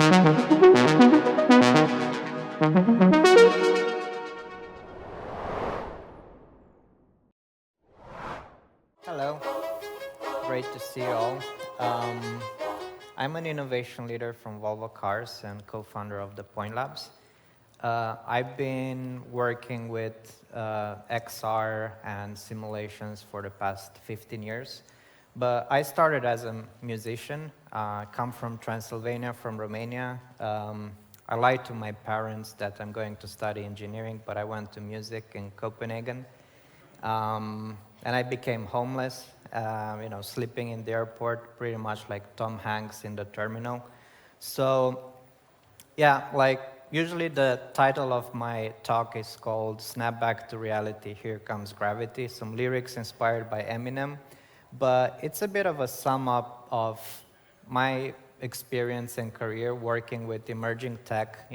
Hello, great to see you all. Um, I'm an innovation leader from Volvo Cars and co-founder of the Point Labs. I've been working with XR and simulations for the past 15 years, but I started as a musician. Come from Transylvania, from Romania. I lied to my parents that I'm going to study engineering, but I went to music in Copenhagen. And I became homeless, sleeping in the airport, pretty much like Tom Hanks in the terminal. So, yeah, like usually the title of my talk is called Snap Back to Reality, Here Comes Gravity, some lyrics inspired by Eminem. But it's a bit of a sum up of my experience and career working with emerging tech,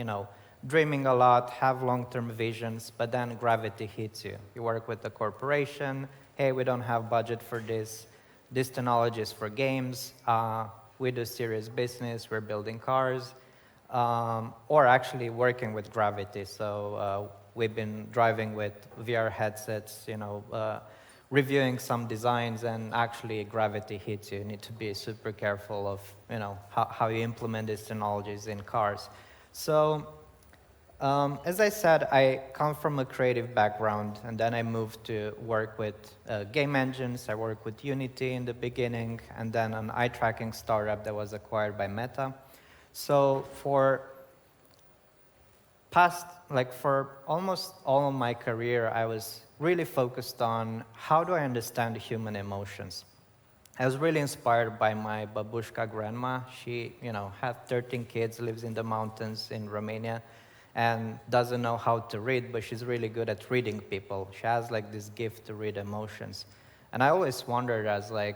dreaming a lot, have long-term visions, but then gravity hits you. You work with a corporation, hey, we don't have budget for this. This technology is for games. We do serious business, we're building cars, or actually working with gravity. So we've been driving with VR headsets, reviewing some designs, and actually gravity hits you. You need to be super careful of, how you implement these technologies in cars. So as I said, I come from a creative background, and then I moved to work with game engines. I worked with Unity in the beginning, and then an eye tracking startup that was acquired by Meta. So for almost all of my career, I was really focused on how do I understand human emotions. I was really inspired by my babushka grandma. She, had 13 kids, lives in the mountains in Romania, and doesn't know how to read, but she's really good at reading people. She has like this gift to read emotions. And I always wondered as like,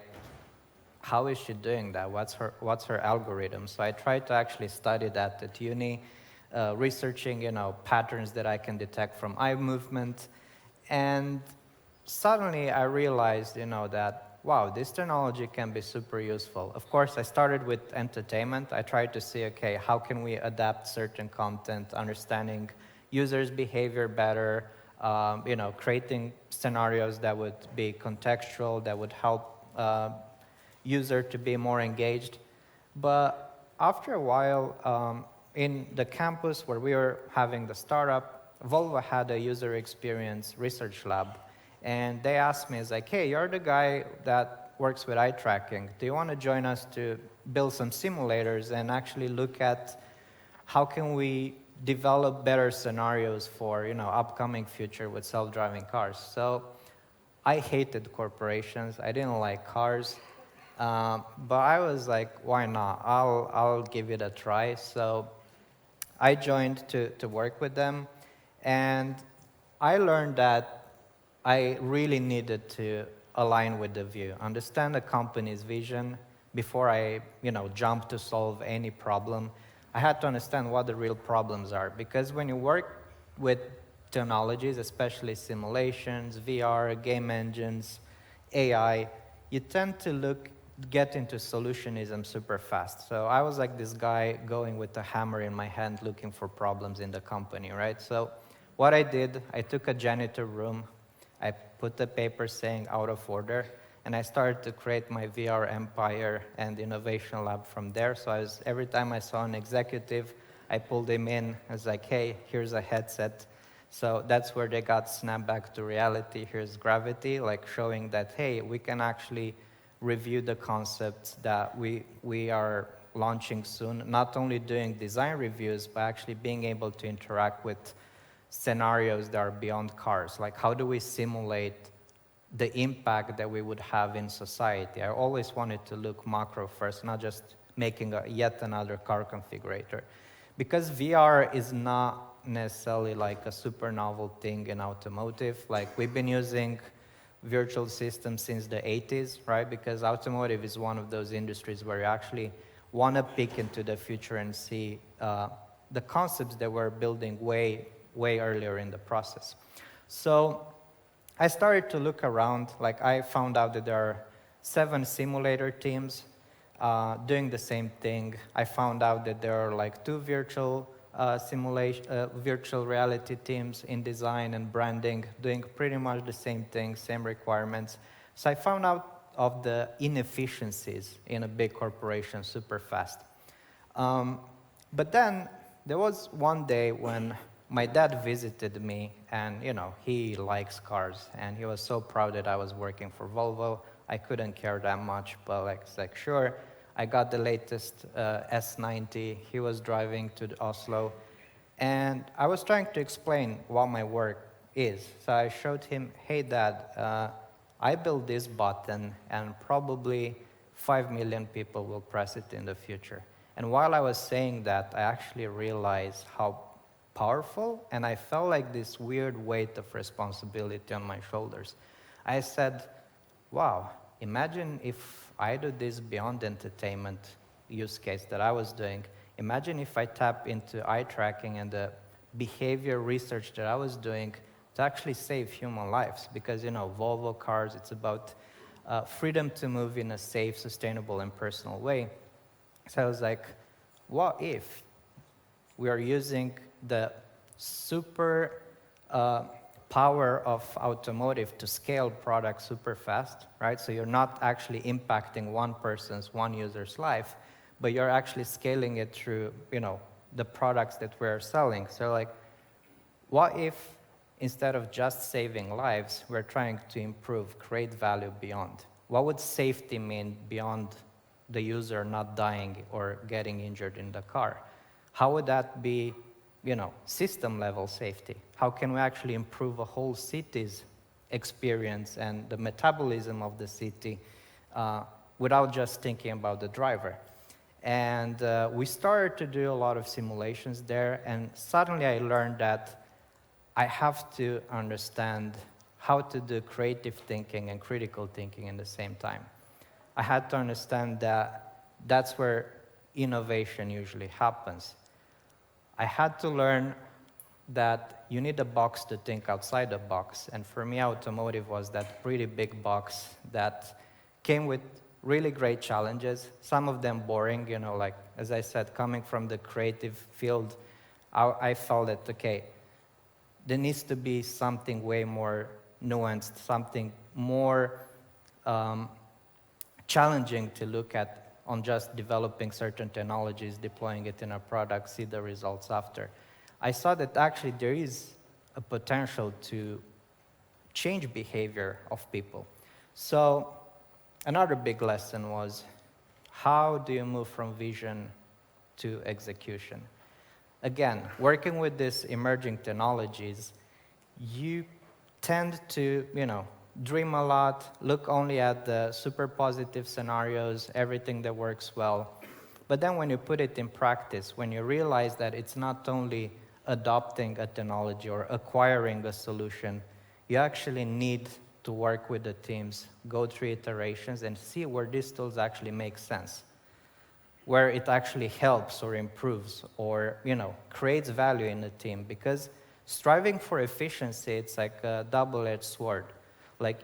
how is she doing that? What's her algorithm? So I tried to actually study that at uni, researching, patterns that I can detect from eye movement. And suddenly I realized, that wow, this technology can be super useful. Of course, I started with entertainment. I tried to see, okay, how can we adapt certain content, understanding users' behavior better, creating scenarios that would be contextual, that would help user to be more engaged. But after a while, in the campus where we were having the startup, Volvo had a user experience research lab. And they asked me, it's like, hey, you're the guy that works with eye tracking. Do you want to join us to build some simulators and actually look at how can we develop better scenarios for, upcoming future with self-driving cars? So I hated corporations. I didn't like cars. But I was like, why not? I'll give it a try. So I joined to work with them. And I learned that I really needed to align with the view, understand the company's vision before I, jump to solve any problem. I had to understand what the real problems are, because when you work with technologies, especially simulations, VR, game engines, AI, you tend to get into solutionism super fast. So I was like this guy going with a hammer in my hand looking for problems in the company, right? So what I did, I took a janitor room, I put the paper saying out of order, and I started to create my VR empire and innovation lab from there. So every time I saw an executive, I pulled him in. I was like, hey, here's a headset. So that's where they got snapped back to reality. Here's gravity, like showing that, hey, we can actually review the concepts that we are launching soon, not only doing design reviews, but actually being able to interact with scenarios that are beyond cars. Like, how do we simulate the impact that we would have in society? I always wanted to look macro first, not just making yet another car configurator. Because VR is not necessarily like a super novel thing in automotive. Like, we've been using virtual systems since the 80s, right? Because automotive is one of those industries where you actually want to peek into the future and see the concepts that we're building way earlier in the process. So I started to look around. Like, I found out that there are 7 simulator teams. doing the same thing. I found out that there are like two virtual reality teams in design and branding doing pretty much the same thing, same requirements. So I found out of the inefficiencies in a big corporation super fast. But then there was one day when my dad visited me, and he likes cars, and he was so proud that I was working for Volvo. I couldn't care that much, but it's like sure. I got the latest S90. He was driving to Oslo, and I was trying to explain what my work is. So I showed him, hey dad, I built this button, and probably 5 million people will press it in the future. And while I was saying that, I actually realized how powerful, and I felt like this weird weight of responsibility on my shoulders. I said, wow, imagine if I do this beyond entertainment use case that I was doing. Imagine if I tap into eye tracking and the behavior research that I was doing to actually save human lives. Because, Volvo cars, it's about freedom to move in a safe, sustainable, and personal way. So I was like, what if we are using the super power of automotive to scale products super fast, right? So you're not actually impacting one user's life, but you're actually scaling it through, the products that we're selling. So what if instead of just saving lives, we're trying to improve, create value beyond? What would safety mean beyond the user not dying or getting injured in the car? How would that be, system level safety? How can we actually improve a whole city's experience and the metabolism of the city without just thinking about the driver? And we started to do a lot of simulations there, and suddenly I learned that I have to understand how to do creative thinking and critical thinking in the same time. I had to understand that that's where innovation usually happens. I had to learn that you need a box to think outside the box. And for me, automotive was that pretty big box that came with really great challenges, some of them boring, as I said, coming from the creative field, I felt that, okay, there needs to be something way more nuanced, something more challenging to look at on just developing certain technologies, deploying it in a product, see the results after. I saw that actually there is a potential to change behavior of people. So another big lesson was, how do you move from vision to execution? Again, working with these emerging technologies, you tend to, dream a lot, look only at the super positive scenarios, everything that works well. But then when you put it in practice, when you realize that it's not only adopting a technology or acquiring a solution, you actually need to work with the teams, go through iterations, and see where these tools actually make sense, where it actually helps or improves or, creates value in the team. Because striving for efficiency, it's like a double-edged sword.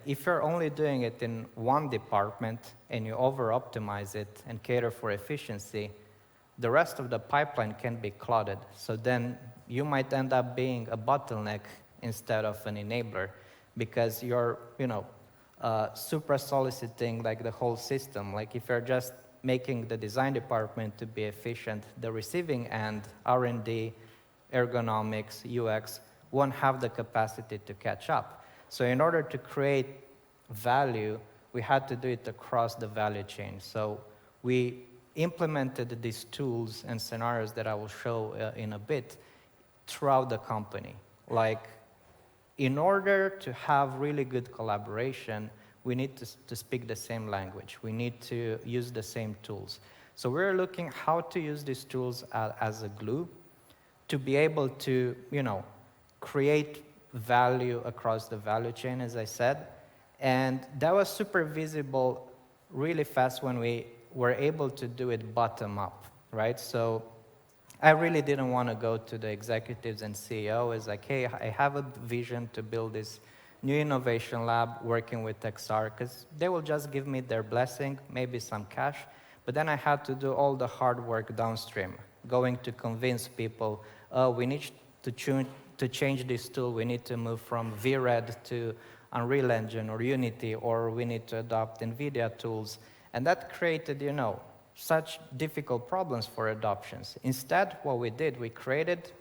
If you're only doing it in one department and you over-optimize it and cater for efficiency, the rest of the pipeline can be clouded. So then you might end up being a bottleneck instead of an enabler, because you're, supra-soliciting the whole system. If you're just making the design department to be efficient, the receiving end, R&D, ergonomics, UX, won't have the capacity to catch up. So in order to create value, we had to do it across the value chain. So we implemented these tools and scenarios that I will show in a bit throughout the company. In order to have really good collaboration, we need to speak the same language. We need to use the same tools. So we're looking how to use these tools as a glue to be able to, create value across the value chain, as I said. And that was super visible really fast when we were able to do it bottom up, right? So I really didn't want to go to the executives and CEO. It's like, hey, I have a vision to build this new innovation lab working with XR, because they will just give me their blessing, maybe some cash, But then I had to do all the hard work downstream, going to convince people, oh, we need to change this tool. We need to move from VRED to Unreal Engine or Unity, or we need to adopt NVIDIA tools. And that created, such difficult problems for adoptions. Instead, what we did, we created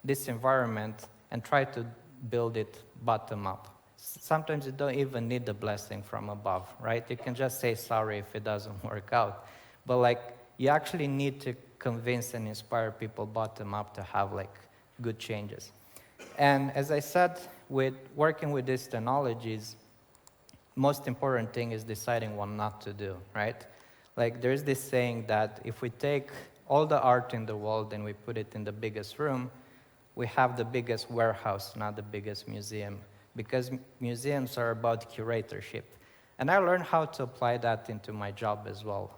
this environment and tried to build it bottom up. Sometimes you don't even need the blessing from above, right? You can just say sorry if it doesn't work out. But you actually need to convince and inspire people bottom up to have good changes. And as I said, with working with these technologies, most important thing is deciding what not to do, right? There's this saying that if we take all the art in the world and we put it in the biggest room, we have the biggest warehouse, not the biggest museum, because museums are about curatorship. And I learned how to apply that into my job as well,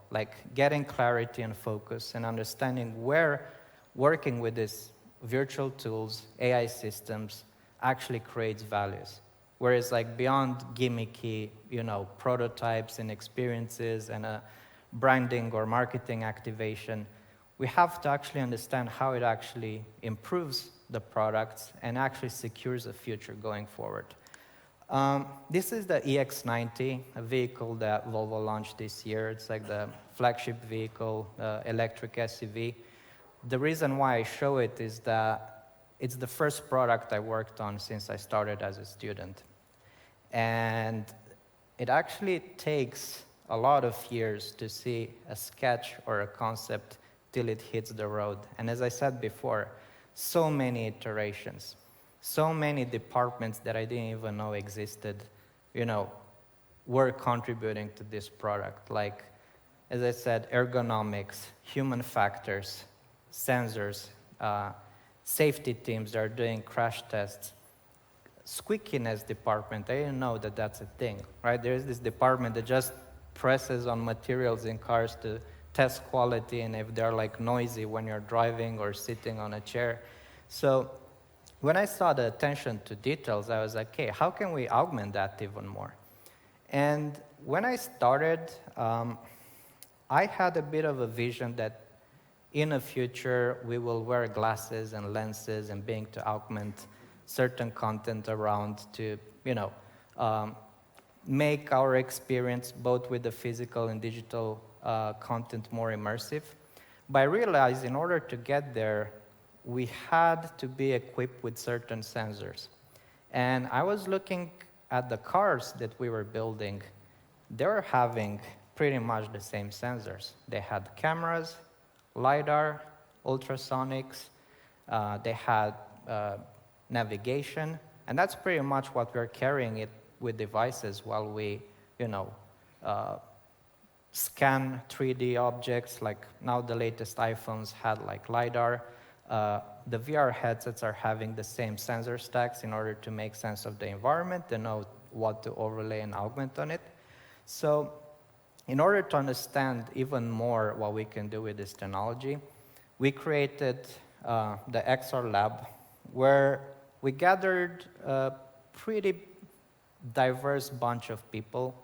getting clarity and focus and understanding where working with these virtual tools, AI systems, actually creates values. Whereas beyond gimmicky, prototypes and experiences and a branding or marketing activation, we have to actually understand how it actually improves the products and actually secures a future going forward. This is the EX90, a vehicle that Volvo launched this year. It's the flagship vehicle, electric SUV. The reason why I show it is that it's the first product I worked on since I started as a student. And it actually takes a lot of years to see a sketch or a concept till it hits the road. And as I said before, so many iterations, so many departments that I didn't even know existed, were contributing to this product. As I said, ergonomics, human factors, sensors, safety teams that are doing crash tests, squeakiness department. I didn't know that that's a thing, right? There is this department that just presses on materials in cars to test quality and if they're noisy when you're driving or sitting on a chair. So when I saw the attention to details, I was like, hey, how can we augment that even more? And when I started, I had a bit of a vision that in the future, we will wear glasses and lenses and being to augment certain content around to, make our experience both with the physical and digital content more immersive. But I realized in order to get there, we had to be equipped with certain sensors. And I was looking at the cars that we were building. They were having pretty much the same sensors. They had cameras, LiDAR, ultrasonics, they had navigation, and that's pretty much what we're carrying it with devices while we, scan 3D objects. Now the latest iPhones had LiDAR. The VR headsets are having the same sensor stacks in order to make sense of the environment and know what to overlay and augment on it. So in order to understand even more what we can do with this technology, we created the XR Lab, where we gathered a pretty diverse bunch of people,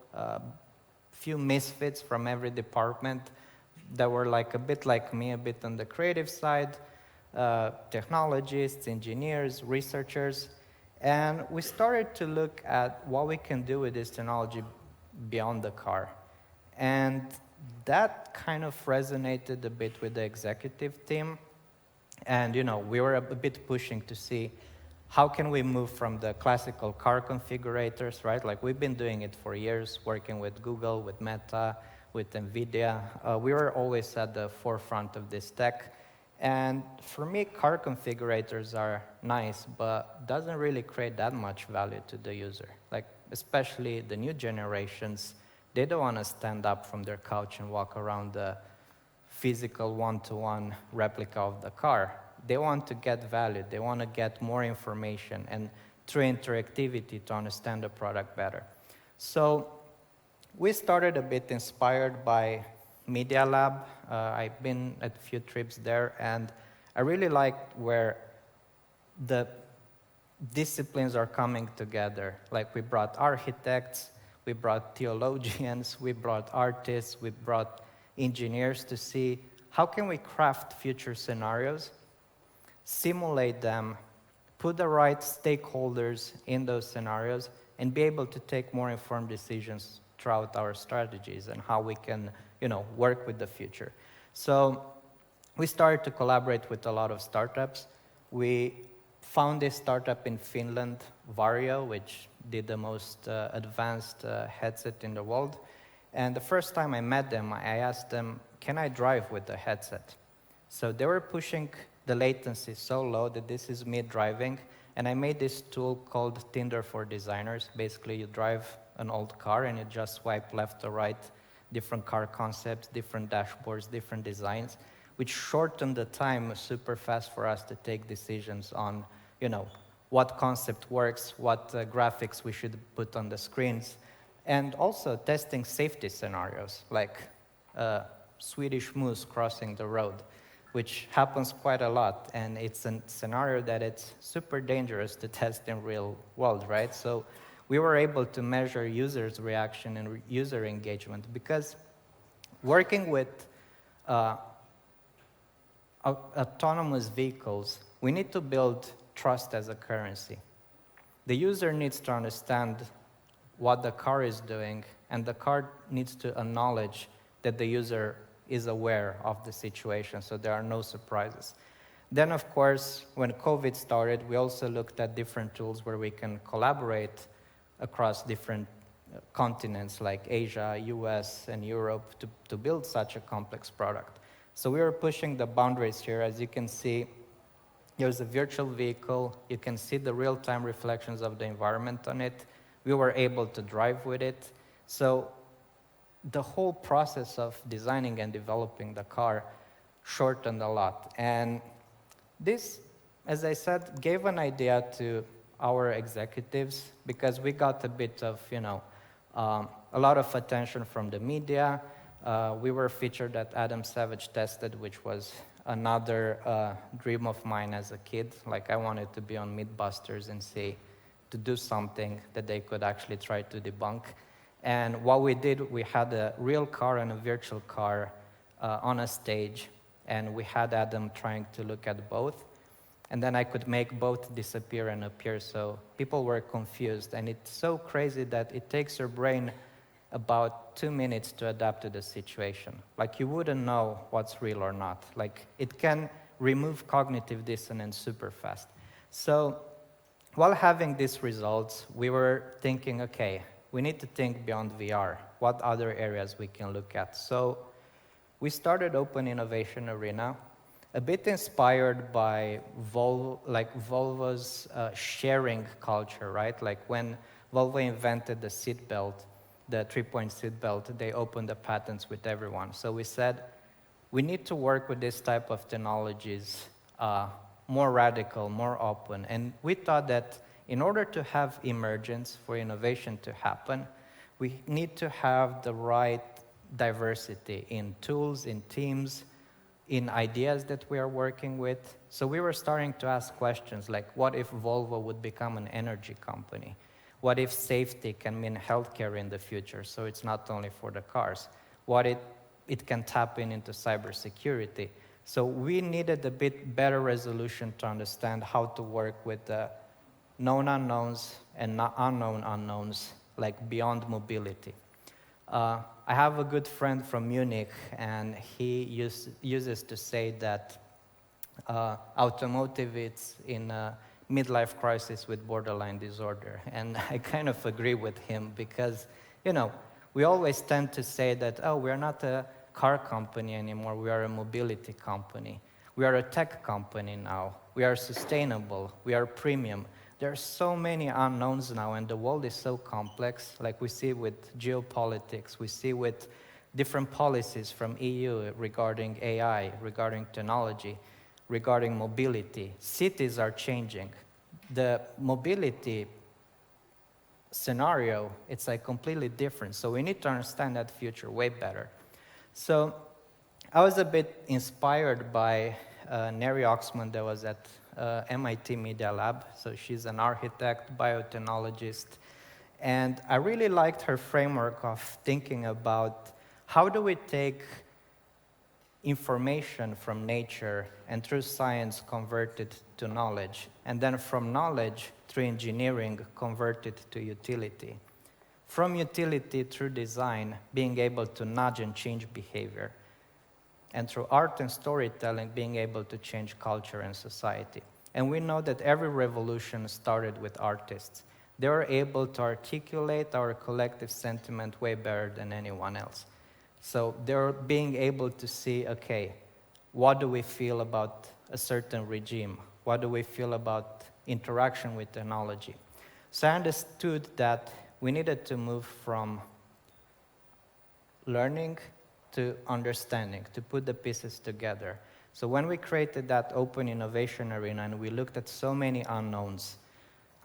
few misfits from every department that were a bit like me, a bit on the creative side, technologists, engineers, researchers, and we started to look at what we can do with this technology beyond the car. And that kind of resonated a bit with the executive team. And, we were a bit pushing to see how can we move from the classical car configurators, right? We've been doing it for years, working with Google, with Meta, with NVIDIA. We were always at the forefront of this tech. And for me, car configurators are nice, but doesn't really create that much value to the user. Especially the new generations, they don't want to stand up from their couch and walk around the physical one-to-one replica of the car. They want to get value. They want to get more information and through interactivity to understand the product better. So we started a bit inspired by Media Lab. I've been at a few trips there, and I really liked where the disciplines are coming together. We brought architects, we brought theologians, we brought artists, we brought engineers to see how can we craft future scenarios, simulate them, put the right stakeholders in those scenarios, and be able to take more informed decisions throughout our strategies and how we can, work with the future. So we started to collaborate with a lot of startups. We found this startup in Finland, Vario, which did the most advanced headset in the world. And the first time I met them, I asked them, can I drive with the headset? So they were pushing the latency so low that this is me driving. And I made this tool called Tinder for Designers. Basically, you drive an old car and you just swipe left or right, different car concepts, different dashboards, different designs, which shortened the time super fast for us to take decisions on, what concept works, what graphics we should put on the screens, and also testing safety scenarios, like Swedish moose crossing the road, which happens quite a lot, and it's a scenario that it's super dangerous to test in real world, right? So we were able to measure users' reaction and user engagement, because working with autonomous vehicles, we need to build trust as a currency. The user needs to understand what the car is doing, and the car needs to acknowledge that the user is aware of the situation, so there are no surprises. Then, of course, when COVID started, we also looked at different tools where we can collaborate across different continents like Asia, US, and Europe to build such a complex product. So we were pushing the boundaries here. As you can see, here's a virtual vehicle. You can see the real-time reflections of the environment on it. We were able to drive with it. So the whole process of designing and developing the car shortened a lot. And this, as I said, gave an idea to our executives, because we got a bit of, a lot of attention from the media. We were featured at Adam Savage Tested, which was another dream of mine as a kid. Like, I wanted to be on Mythbusters and to do something that they could actually try to debunk. And what we did, we had a real car and a virtual car on a stage, and we had Adam trying to look at both. And then I could make both disappear and appear, so people were confused. And it's so crazy that it takes your brain about 2 minutes to adapt to the situation. Like, you wouldn't know what's real or not. Like, it can remove cognitive dissonance super fast. So while having these results, we were thinking, okay, we need to think beyond VR. What other areas we can look at? So we started Open Innovation Arena, a bit inspired by Volvo's sharing culture, right? Like, when Volvo invented the seat belt, the 3-point seat belt, they opened the patents with everyone. So we said, we need to work with this type of technologies, more radical, more open. And we thought that in order to have emergence for innovation to happen, we need to have the right diversity in tools, in teams, in ideas that we are working with. So we were starting to ask questions like, what if Volvo would become an energy company? What if safety can mean healthcare in the future, so it's not only for the cars? What if it can tap into cybersecurity? So we needed a bit better resolution to understand how to work with the known unknowns and unknown unknowns, like beyond mobility. I have a good friend from Munich, and he uses to say that Automotive is in a midlife crisis with borderline disorder. And I kind of agree with him, because, we always tend to say that, oh, we're not a car company anymore, we are a mobility company. We are a tech company now. We are sustainable. We are premium. There are so many unknowns now, and the world is so complex. Like, we see with geopolitics, we see with different policies from EU regarding AI, regarding technology, regarding mobility. Cities are changing. The mobility scenario, it's like completely different. So we need to understand that future way better. So I was a bit inspired by Neri Oxman that was at MIT Media Lab. So she's an architect, biotechnologist. And I really liked her framework of thinking about how do we take information from nature and through science convert it to knowledge, and then from knowledge through engineering convert it to utility. From utility through design, being able to nudge and change behavior, and through art and storytelling, being able to change culture and society. And we know that every revolution started with artists. They were able to articulate our collective sentiment way better than anyone else. So they're being able to see, okay, what do we feel about a certain regime? What do we feel about interaction with technology? So I understood that we needed to move from learning to understanding, to put the pieces together. So when we created that open innovation arena and we looked at so many unknowns,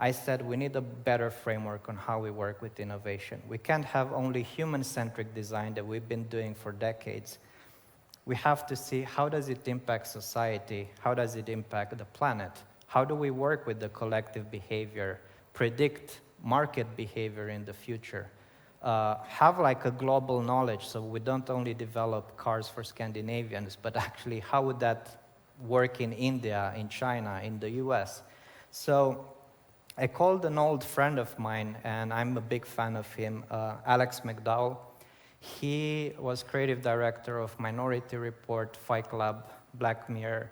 I said we need a better framework on how we work with innovation. We can't have only human-centric design that we've been doing for decades. We have to see how does it impact society, how does it impact the planet, how do we work with the collective behavior, predict market behavior in the future, have like a global knowledge so we don't only develop cars for Scandinavians, but actually how would that work in India, in China, in the US? So I called an old friend of mine, and I'm a big fan of him, Alex McDowell. He was creative director of Minority Report, Fight Club, Black Mirror,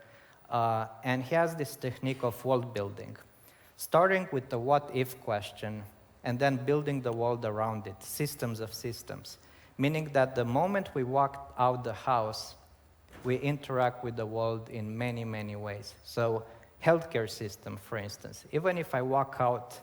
and he has this technique of world building, starting with the what-if question, and then building the world around it, systems of systems, meaning that the moment we walk out the house, we interact with the world in many, many ways. So healthcare system, for instance, even if I walk out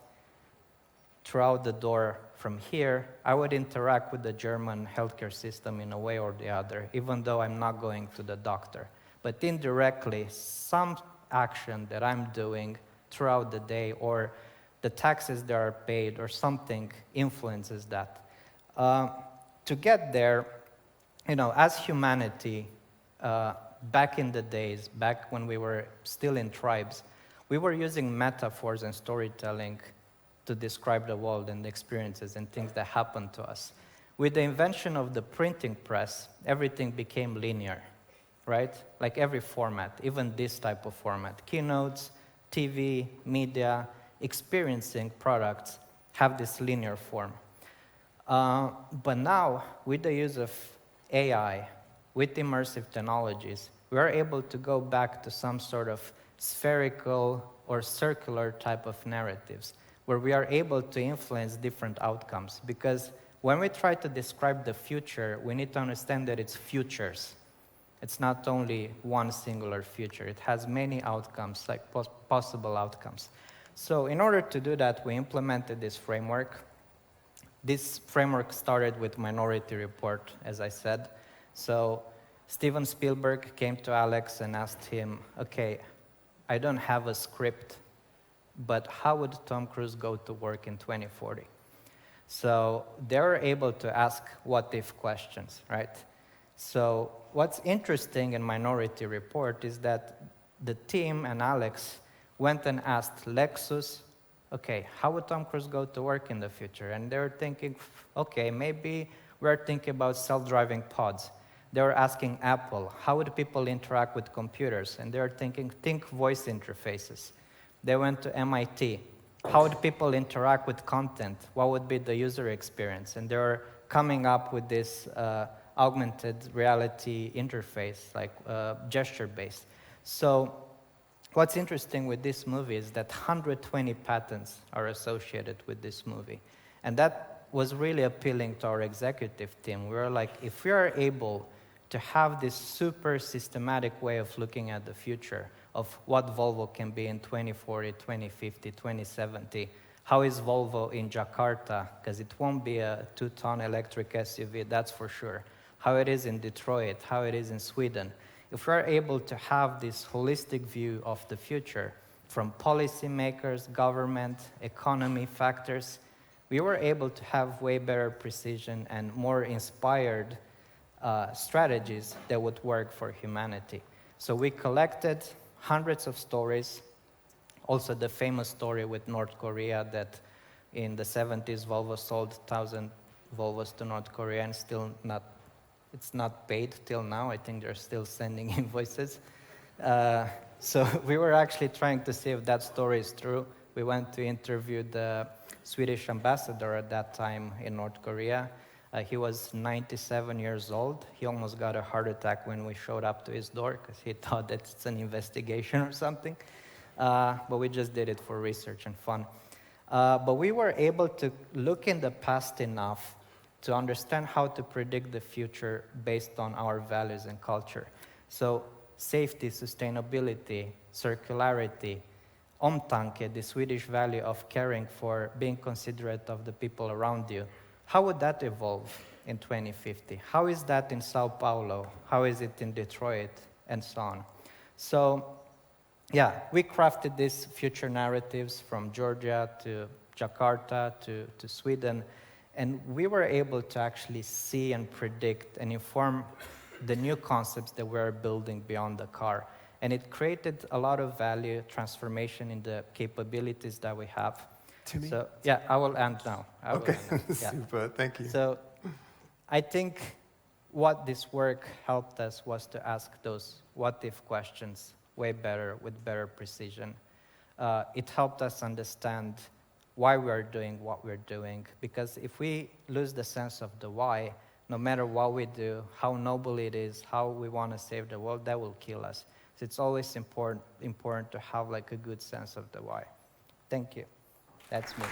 throughout the door from here, I would interact with the German healthcare system in a way or the other, even though I'm not going to the doctor. But indirectly, some action that I'm doing throughout the day, or the taxes that are paid, or something influences that. To get there, as humanity, back in the days, back when we were still in tribes, we were using metaphors and storytelling to describe the world and the experiences and things that happened to us. With the invention of the printing press, everything became linear, right? Like every format, even this type of format. Keynotes, TV, media, experiencing products have this linear form. But now, with the use of AI, with immersive technologies, we are able to go back to some sort of spherical or circular type of narratives, where we are able to influence different outcomes. Because when we try to describe the future, we need to understand that it's futures. It's not only one singular future. It has many outcomes, like possible outcomes. So in order to do that, we implemented this framework. This framework started with Minority Report, as I said. So Steven Spielberg came to Alex and asked him, okay, I don't have a script, but how would Tom Cruise go to work in 2040? So they were able to ask what-if questions, right? So what's interesting in Minority Report is that the team and Alex went and asked Lexus, okay, how would Tom Cruise go to work in the future? And they were thinking, okay, maybe we're thinking about self-driving pods. They were asking Apple, how would people interact with computers? And they were thinking, think voice interfaces. They went to MIT. How would people interact with content? What would be the user experience? And they were coming up with this augmented reality interface, like gesture-based. So what's interesting with this movie is that 120 patents are associated with this movie. And that was really appealing to our executive team. We were like, if we are able to have this super systematic way of looking at the future of what Volvo can be in 2040, 2050, 2070, how is Volvo in Jakarta? Because it won't be a 2-ton electric SUV, that's for sure. How it is in Detroit, how it is in Sweden. If we're able to have this holistic view of the future from policymakers, government, economy factors, we were able to have way better precision and more inspired strategies that would work for humanity. So we collected hundreds of stories, also the famous story with North Korea that in the 70s Volvo sold 1,000 Volvos to North Korea and still not It's not paid till now. I think they're still sending invoices. So we were actually trying to see if that story is true. We went to interview the Swedish ambassador at that time in North Korea. He was 97 years old. He almost got a heart attack when we showed up to his door because he thought that it's an investigation or something. But we just did it for research and fun. But we were able to look in the past enough to understand how to predict the future based on our values and culture. So safety, sustainability, circularity, omtanke, the Swedish value of caring for being considerate of the people around you. How would that evolve in 2050? How is that in Sao Paulo? How is it in Detroit? And so on. So yeah, we crafted these future narratives from Georgia to Jakarta to Sweden, and we were able to actually see and predict and inform the new concepts that we're building beyond the car. And it created a lot of value, transformation in the capabilities that we have. Timmy? So, yeah, I will end now. Okay, Yeah. super, thank you. So I think what this work helped us was to ask those what-if questions way better, with better precision. It helped us understand why we are doing what we're doing, because if we lose the sense of the why, no matter what we do, how noble it is, how we want to save the world, that will kill us. So it's always important to have like a good sense of the why. Thank you. That's me.